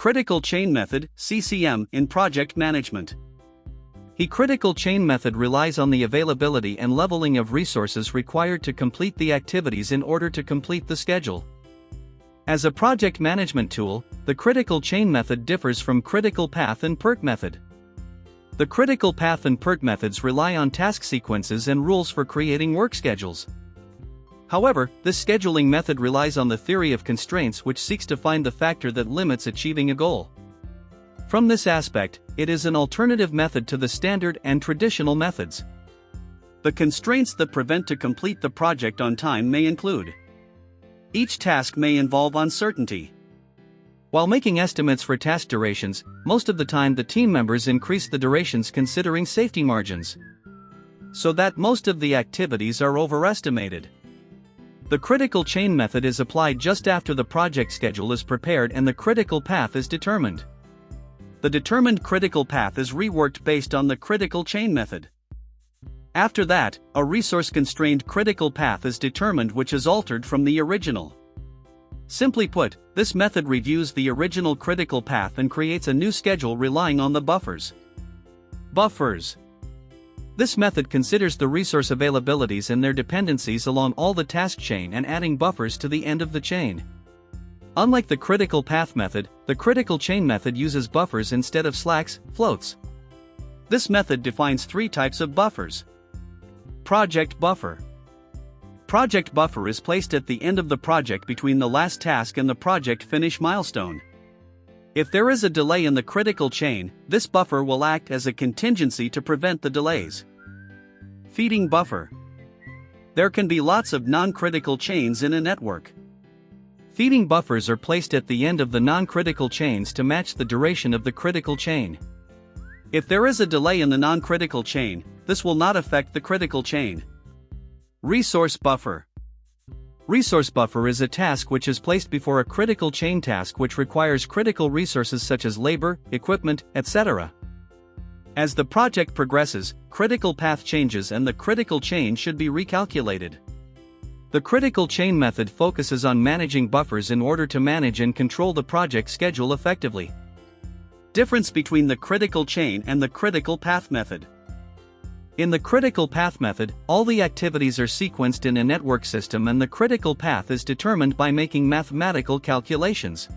Critical chain method, CCM, in project management. The critical chain method relies on the availability and leveling of resources required to complete the activities in order to complete the schedule. As a project management tool, the critical chain method differs from critical path and PERT method. The critical path and PERT methods rely on task sequences and rules for creating work schedules. However, this scheduling method relies on the theory of constraints, which seeks to find the factor that limits achieving a goal. From this aspect, it is an alternative method to the standard and traditional methods. The constraints that prevent to complete the project on time may include: each task may involve uncertainty. While making estimates for task durations, most of the time the team members increase the durations considering safety margins, so that most of the activities are overestimated. The critical chain method is applied just after the project schedule is prepared and the critical path is determined. The determined critical path is reworked based on the critical chain method. After that, a resource-constrained critical path is determined, which is altered from the original. Simply put, this method reviews the original critical path and creates a new schedule relying on the buffers. Buffers. This method considers the resource availabilities and their dependencies along all the task chain and adding buffers to the end of the chain. Unlike the critical path method, the critical chain method uses buffers instead of slacks, floats. This method defines three types of buffers. Project buffer. Project buffer is placed at the end of the project between the last task and the project finish milestone. If there is a delay in the critical chain, this buffer will act as a contingency to prevent the delays. Feeding buffer. There can be lots of non-critical chains in a network. Feeding buffers are placed at the end of the non-critical chains to match the duration of the critical chain. If there is a delay in the non-critical chain, this will not affect the critical chain. Resource buffer. Resource buffer is a task which is placed before a critical chain task which requires critical resources such as labor, equipment, etc. As the project progresses, critical path changes and the critical chain should be recalculated. The critical chain method focuses on managing buffers in order to manage and control the project schedule effectively. Difference between the critical chain and the critical path method. In the critical path method, all the activities are sequenced in a network system and the critical path is determined by making mathematical calculations.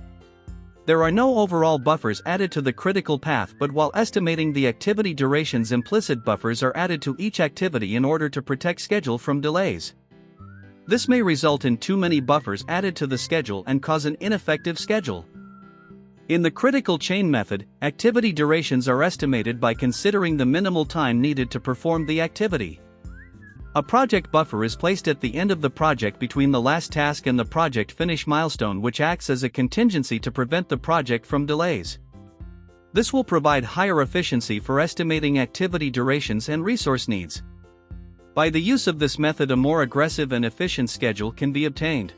There are no overall buffers added to the critical path, but while estimating the activity durations, implicit buffers are added to each activity in order to protect schedule from delays. This may result in too many buffers added to the schedule and cause an ineffective schedule. In the critical chain method, activity durations are estimated by considering the minimal time needed to perform the activity. A project buffer is placed at the end of the project between the last task and the project finish milestone, which acts as a contingency to prevent the project from delays. This will provide higher efficiency for estimating activity durations and resource needs. By the use of this method, a more aggressive and efficient schedule can be obtained.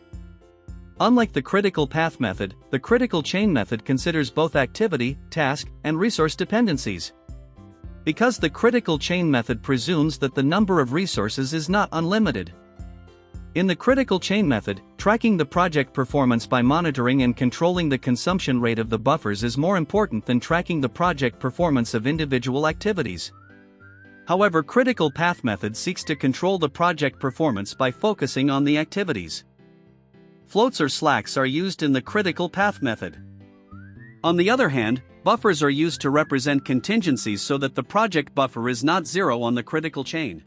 Unlike the critical path method, the critical chain method considers both activity, task, and resource dependencies. Because the critical chain method presumes that the number of resources is not unlimited. In the critical chain method, tracking the project performance by monitoring and controlling the consumption rate of the buffers is more important than tracking the project performance of individual activities. However, critical path method seeks to control the project performance by focusing on the activities. Floats or slacks are used in the critical path method. On the other hand, buffers are used to represent contingencies so that the project buffer is not zero on the critical chain.